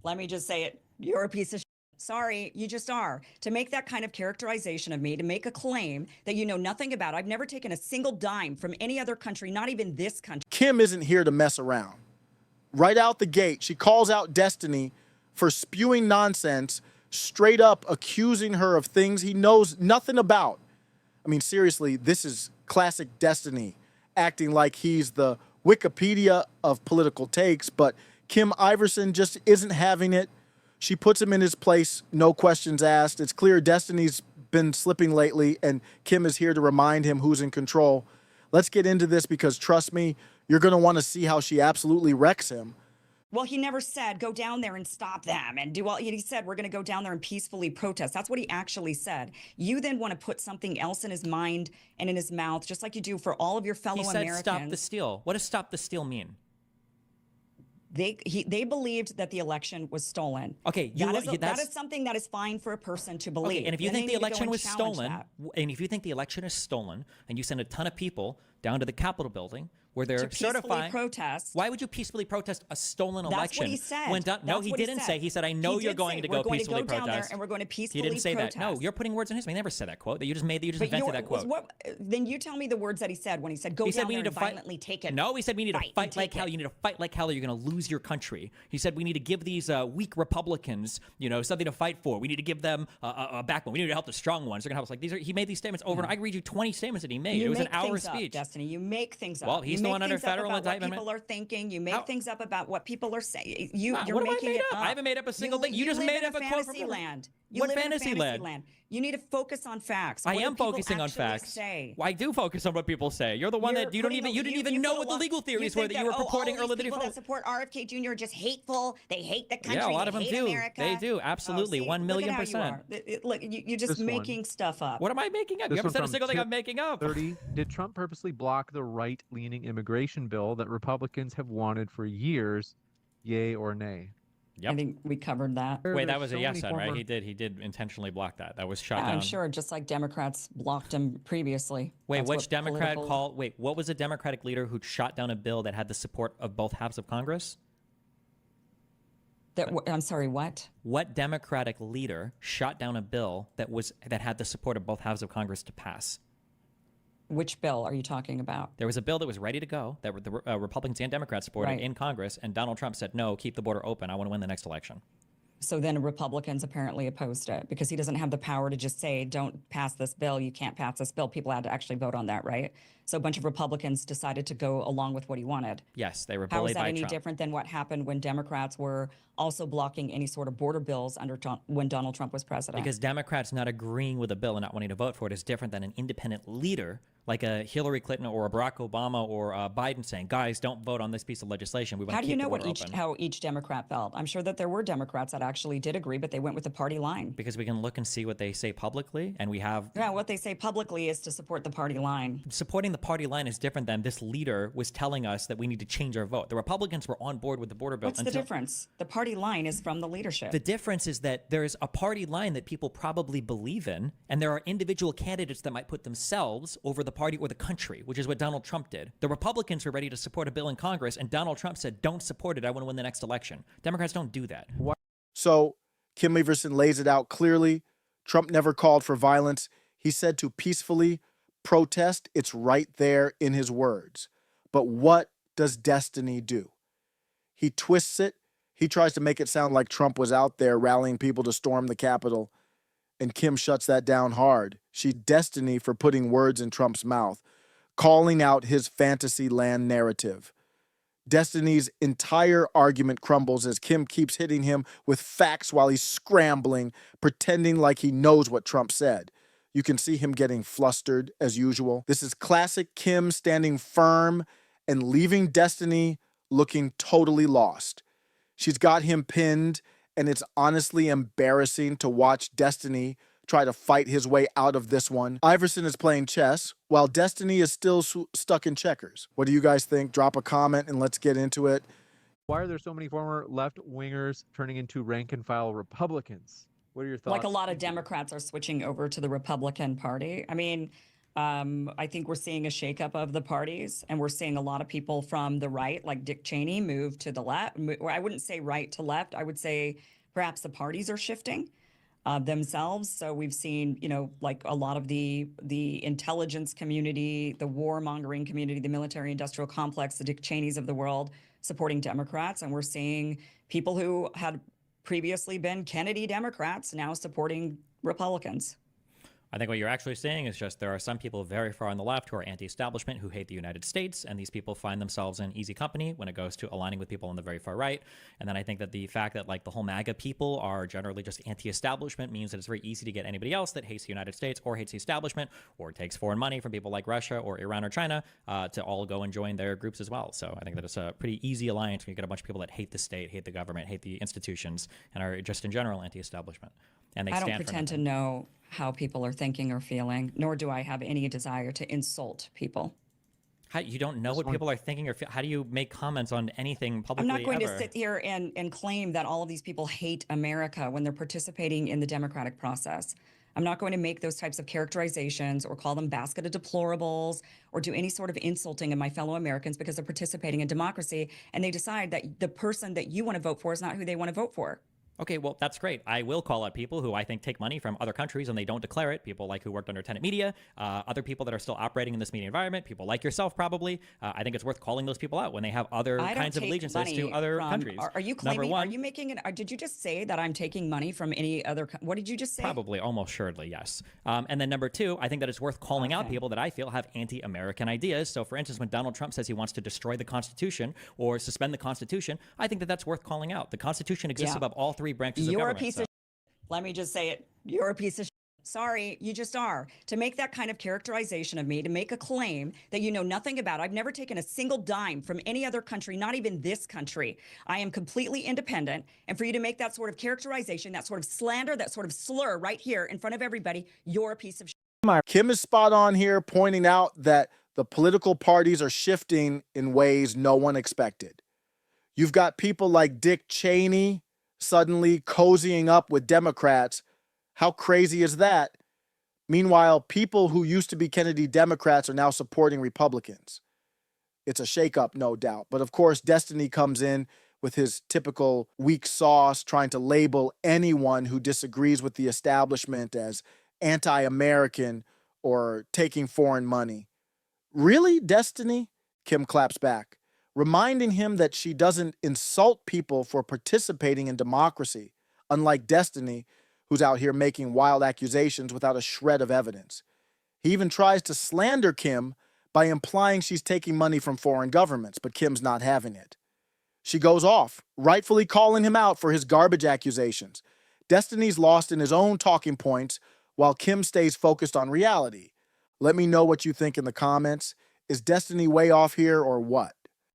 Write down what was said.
Let me just say it. You're a piece of shit. Sorry, you just are. To make that kind of characterization of me, to make a claim that you know nothing about, I've never taken a single dime from any other country, not even this country. Kim isn't here to mess around. Right out the gate, she calls out Destiny for spewing nonsense, straight up accusing her of things he knows nothing about. I mean, seriously, this is classic Destiny, acting like he's the Wikipedia of political takes, but Kim Iversen just isn't having it. She puts him in his place, no questions asked. It's clear Destiny's been slipping lately, and Kim is here to remind him who's in control. Let's get into this because, trust me, you're going to want to see how she absolutely wrecks him. Well, he never said, go down there and stop them and do all. He said, we're going to go down there and peacefully protest. That's what he actually said. You then want to put something else in his mind and in his mouth, just like you do for all of your fellow Americans. He said, stop the steal. What does stop the steal mean? They believed that the election was stolen. Okay, that is something that is fine for a person to believe. Okay, and if you think the election was stolen, and if you think the election is stolen, and you send a ton of people down to the Capitol building where they're certifying protest. Why would you peacefully protest a stolen election? That's what he said. No, he didn't say. He said, "I know you're going to go peacefully protest." Down there and we're going to peacefully protest. He didn't say that. No, you're putting words in his mouth. He never said that quote. That you just made. You just invented that quote. Then you tell me the words that he said when he said, "Go down there and violently take it." No, he said we need to fight like hell. You need to fight like hell, or you're going to lose your country. He said we need to give these weak Republicans, something to fight for. We need to give them a backbone. We need to help the strong ones. They're going to help us. Like he made these statements over, and I can read you 20 statements that he made. It was an hour speech. Destiny, you make things up. Well, he's the one under federal indictment. What people are thinking. You make things up about what people are saying. You're what making I it up. I haven't made up a single thing. You just made up a quote from land. What fantasy land? You need to focus on facts. I am focusing on facts. Well, I do focus on what people say. You're the one that you didn't even know what the legal theories were that you were purporting earlier. People that support RFK Jr. are just hateful. They hate the country. Yeah, a lot of them do. America. They do. Absolutely. 1,000,000%. Look, you're just making stuff up. What am I making up? You haven't said a single thing I'm making up. 30. Did Trump purposely block the right-leaning immigration bill that Republicans have wanted for years? Yay or nay? Yep. I think we covered that. Wait, that was a yes then, right? He did intentionally block that. That was shot down. I'm sure, just like Democrats blocked him previously. Wait, which Democrat called? Wait, what was the Democratic leader who shot down a bill that had the support of both halves of Congress? I'm sorry, what? What Democratic leader shot down a bill that had the support of both halves of Congress to pass? Which bill are you talking about? There was a bill that was ready to go that the Republicans and Democrats supported in Congress, and Donald Trump said, no, keep the border open. I want to win the next election. So then Republicans apparently opposed it because he doesn't have the power to just say, don't pass this bill. You can't pass this bill. People had to actually vote on that, right? So a bunch of Republicans decided to go along with what he wanted. Yes, they were How bullied is that by any Trump. different than what happened when Democrats were also blocking any sort of border bills when Donald Trump was president? Because Democrats not agreeing with a bill and not wanting to vote for it is different than an independent leader like a Hillary Clinton or a Barack Obama or Biden saying, guys, don't vote on this piece of legislation. We want to keep the border open. How each Democrat felt? I'm sure that there were Democrats that actually did agree, but they went with the party line. Because we can look and see what they say publicly, and we have... Yeah, what they say publicly is to support the party line. Supporting the party line is different than this leader was telling us that we need to change our vote. The Republicans were on board with the border bill. What's the difference? The party line is from the leadership. The difference is that there's a party line that people probably believe in, and there are individual candidates that might put themselves over the party or the country, which is what Donald Trump did. The Republicans were ready to support a bill in Congress, and Donald Trump said, don't support it. I want to win the next election. Democrats don't do that. So Kim Iversen lays it out clearly. Trump never called for violence. He said to peacefully protest. It's right there in his words. But what does Destiny do? He twists it. He tries to make it sound like Trump was out there rallying people to storm the Capitol. And Kim shuts that down hard. She's Destiny for putting words in Trump's mouth, calling out his fantasy land narrative. Destiny's entire argument crumbles as Kim keeps hitting him with facts while he's scrambling, pretending like he knows what Trump said. You can see him getting flustered as usual. This is classic Kim standing firm and leaving Destiny looking totally lost. She's got him pinned, and it's honestly embarrassing to watch Destiny try to fight his way out of this one. Iversen is playing chess, while Destiny is still stuck in checkers. What do you guys think? Drop a comment and let's get into it. Why are there so many former left-wingers turning into rank-and-file Republicans? What are your thoughts? Like a lot of Democrats are switching over to the Republican Party. I mean, I think we're seeing a shakeup of the parties, and we're seeing a lot of people from the right, like Dick Cheney, move to the left. Or I wouldn't say right to left. I would say perhaps the parties are shifting themselves. So we've seen, like a lot of the intelligence community, the warmongering community, the military industrial complex, the Dick Cheneys of the world supporting Democrats, and we're seeing people who had previously been Kennedy Democrats now supporting Republicans. I think what you're actually saying is just there are some people very far on the left who are anti-establishment, who hate the United States, and these people find themselves in easy company when it goes to aligning with people on the very far right. And then I think that the fact that like the whole MAGA people are generally just anti-establishment means that it's very easy to get anybody else that hates the United States or hates the establishment or takes foreign money from people like Russia or Iran or China to all go and join their groups as well. So I think that it's a pretty easy alliance when you get a bunch of people that hate the state, hate the government, hate the institutions, and are just in general anti-establishment. And they I don't stand for pretend to nothing. know how people are thinking or feeling, nor do I have any desire to insult people. How, you don't know Just what one- people are thinking or feel? How do you make comments on anything I'm publicly not going ever? to sit here and claim that all of these people hate America when they're participating in the democratic process. I'm not going to make those types of characterizations or call them basket of deplorables or do any sort of insulting of my fellow Americans because they're participating in democracy and they decide that the person that you want to vote for is not who they want to vote for. Okay, well, that's great. I will call out people who I think take money from other countries and they don't declare it. People like who worked under Tenet Media, other people that are still operating in this media environment, people like yourself probably. I think it's worth calling those people out when they have other I don't kinds of take allegiances money to other from, countries. Are you Number claiming, one, are you making it, did you just say that I'm taking money from any other, what did you just say? probably, almost assuredly, yes. And then number two, I think that it's worth calling out Okay. people that I feel have anti-American ideas. So for instance, when Donald Trump says he wants to destroy the Constitution or suspend the Constitution, I think that that's worth calling out. The Constitution exists Yeah. above all three branches of You're a government. piece of let me just say it. You're a piece of sorry, you just are. To make that kind of characterization of me, to make a claim that you know nothing about. I've never taken a single dime from any other country, not even this country. I am completely independent. And for you to make that sort of characterization, that sort of slander, that sort of slur right here in front of everybody, you're a piece of Kim is spot on here, pointing out that the political parties are shifting in ways no one expected. You've got people like Dick Cheney suddenly cozying up with Democrats. How crazy is that? Meanwhile, people who used to be Kennedy Democrats are now supporting Republicans. It's a shakeup, no doubt. But of course, Destiny comes in with his typical weak sauce, trying to label anyone who disagrees with the establishment as anti-American or taking foreign money. Really, Destiny? Kim claps back, reminding him that she doesn't insult people for participating in democracy, unlike Destiny, who's out here making wild accusations without a shred of evidence. He even tries to slander Kim by implying she's taking money from foreign governments, but Kim's not having it. She goes off, rightfully calling him out for his garbage accusations. Destiny's lost in his own talking points, while Kim stays focused on reality. Let me know what you think in the comments. Is Destiny way off here or what?